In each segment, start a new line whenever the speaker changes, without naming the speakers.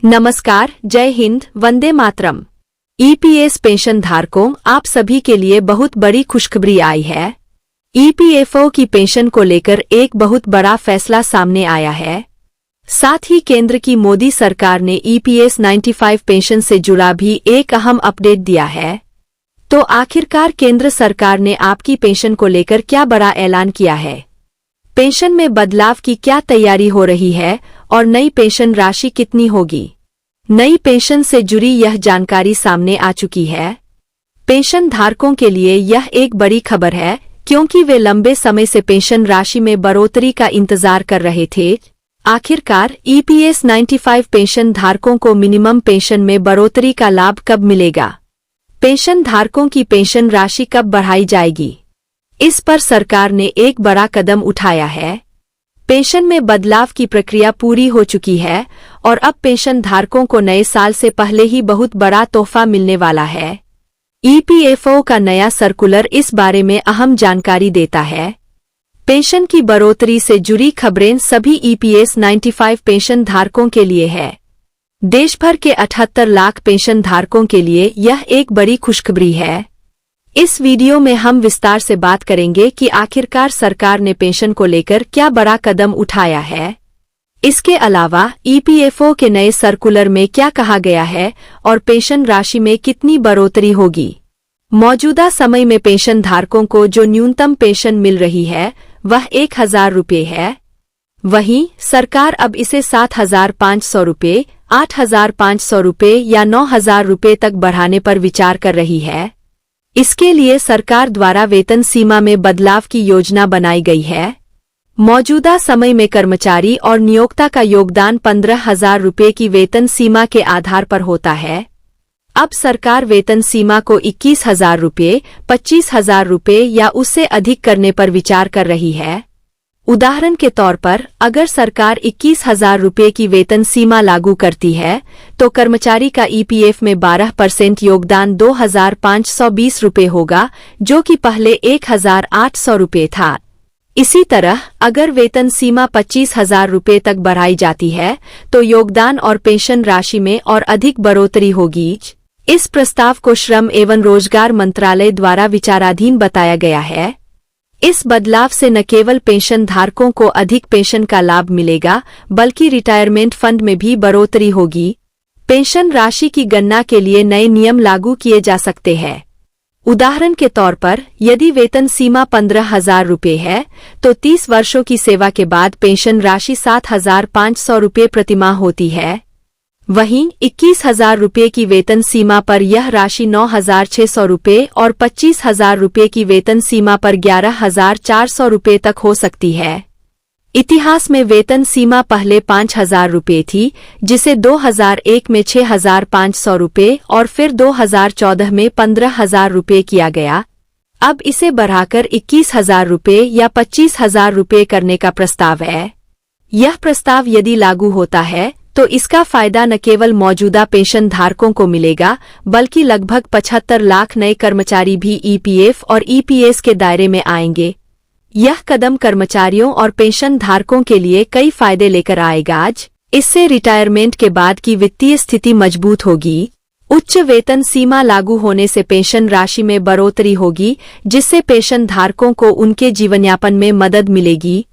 नमस्कार, जय Hind, Vande Mataram. EPS pension धारकों, आप सभी के लिए बहुत बड़ी खुशखबरी आई है। ईपीएफओ की पेंशन को लेकर एक बहुत बड़ा फैसला सामने आया है। साथ ही केंद्र की मोदी सरकार ने ईपीएस 95 पेंशन से जुड़ा भी एक अहम अपडेट दिया है। तो आखिरकार केंद्र सरकार ने आपकी पेंशन को लेकर क्या बड़ा ऐलान किया है? पेंशन में बदलाव की क्या तैयारी हो रही है और नई पेंशन राशि कितनी होगी? नई पेंशन से जुड़ी यह जानकारी सामने आ चुकी है। पेंशन धारकों के लिए यह एक बड़ी खबर है, क्योंकि वे लंबे समय से पेंशन राशि में बढ़ोतरी का इंतजार कर रहे थे। आखिरकार ईपीएस 95 पेंशन धारकों को मिनिमम पेंशन में बढ़ोतरी का लाभ कब मिलेगा? पेंशन धारकों की पेंशन राशि कब बढ़ाई जाएगी? इस पर सरकार ने एक बड़ा कदम उठाया है। पेंशन में बदलाव की प्रक्रिया पूरी हो चुकी है और अब पेंशन धारकों को नए साल से पहले ही बहुत बड़ा तोहफा मिलने वाला है। ईपीएफओ का नया सर्कुलर इस बारे में अहम जानकारी देता है। पेंशन की बढ़ोतरी से जुड़ी खबरें सभी ईपीएस 95 पेंशन धारकों के लिए है। देश भर के 78 लाख पेंशन धारकों के लिए यह एक बड़ी खुशखबरी है। इस वीडियो में हम विस्तार से बात करेंगे कि आखिरकार सरकार ने पेंशन को लेकर क्या बड़ा कदम उठाया है। इसके अलावा ईपीएफओ के नए सर्कुलर में क्या कहा गया है और पेंशन राशि में कितनी बढ़ोतरी होगी। मौजूदा समय में पेंशन धारकों को जो न्यूनतम पेंशन मिल रही है वह 1000 रुपये है। वहीं सरकार अब इसे 7500 रुपये, 8500 रुपये या 9000 रुपये तक बढ़ाने पर विचार कर रही है। इसके लिए सरकार द्वारा वेतन सीमा में बदलाव की योजना बनाई गई है। मौजूदा समय में कर्मचारी और नियोक्ता का योगदान 15,000 रुपये की वेतन सीमा के आधार पर होता है। अब सरकार वेतन सीमा को 21,000 रुपये, 25,000 रुपये या उससे अधिक करने पर विचार कर रही है। उदाहरण के तौर पर अगर सरकार 21,000 रुपये की वेतन सीमा लागू करती है तो कर्मचारी का ईपीएफ में 12% योगदान 2,520 रुपये होगा, जो कि पहले 1,800 रुपये था। इसी तरह अगर वेतन सीमा 25,000 रुपये तक बढ़ाई जाती है तो योगदान और पेंशन राशि में और अधिक बढ़ोतरी होगी। इस प्रस्ताव को श्रम एवं रोजगार मंत्रालय द्वारा विचाराधीन बताया गया है। इस बदलाव से न केवल पेंशन धारकों को अधिक पेंशन का लाभ मिलेगा, बल्कि रिटायरमेंट फंड में भी बढ़ोतरी होगी। पेंशन राशि की गणना के लिए नए नियम लागू किए जा सकते हैं। उदाहरण के तौर पर यदि वेतन सीमा 15,000 रुपये है तो 30 वर्षों की सेवा के बाद पेंशन राशि 7,500 रुपये प्रतिमाह होती है। वहीं 21,000 रुपये की वेतन सीमा पर यह राशि 9,600 रुपये और 25,000 रुपये की वेतन सीमा पर 11,400 रुपये तक हो सकती है। इतिहास में वेतन सीमा पहले 5,000 रुपये थी, जिसे 2001 में 6,500 रुपये और फिर 2014 में 15,000 रुपये किया गया। अब इसे बढ़ाकर 21,000 रुपये या 25,000 रुपये करने का प्रस्ताव है। यह प्रस्ताव यदि लागू होता है तो इसका फायदा न केवल मौजूदा पेंशन धारकों को मिलेगा, बल्कि लगभग 75 लाख नए कर्मचारी भी ईपीएफ और ईपीएस के दायरे में आएंगे। यह कदम कर्मचारियों और पेंशन धारकों के लिए कई फायदे लेकर आएगा। इससे रिटायरमेंट के बाद की वित्तीय स्थिति मजबूत होगी। उच्च वेतन सीमा लागू होने से पेंशन राशि में बढ़ोतरी होगी, जिससे पेंशन धारकों को उनके जीवनयापन में मदद मिलेगी।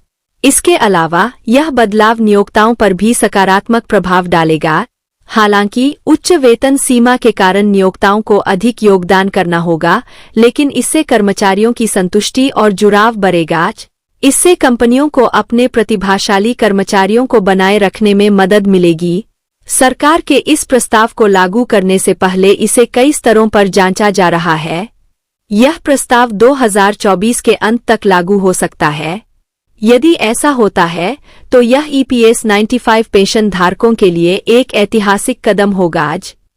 इसके अलावा यह बदलाव नियोक्ताओं पर भी सकारात्मक प्रभाव डालेगा। हालांकि उच्च वेतन सीमा के कारण नियोक्ताओं को अधिक योगदान करना होगा, लेकिन इससे कर्मचारियों की संतुष्टि और जुड़ाव बढ़ेगा। इससे कंपनियों को अपने प्रतिभाशाली कर्मचारियों को बनाए रखने में मदद मिलेगी। सरकार के इस प्रस्ताव को लागू करने से पहले इसे कई स्तरों पर जांचा जा रहा है। यह प्रस्ताव 2024 के अंत तक लागू हो सकता है। यदि ऐसा होता है तो यह ईपीएस 95 पेंशन धारकों के लिए एक ऐतिहासिक कदम होगा।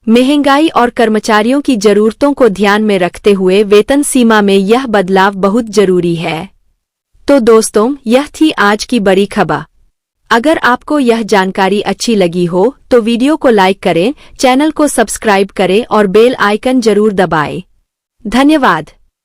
महंगाई और कर्मचारियों की जरूरतों को ध्यान में रखते हुए वेतन सीमा में यह बदलाव बहुत जरूरी है। तो दोस्तों, यह थी आज की बड़ी खबर। अगर आपको यह जानकारी अच्छी लगी हो तो वीडियो को लाइक करें, चैनल को सब्सक्राइब करें और बेल आइकन जरूर दबाएं। धन्यवाद।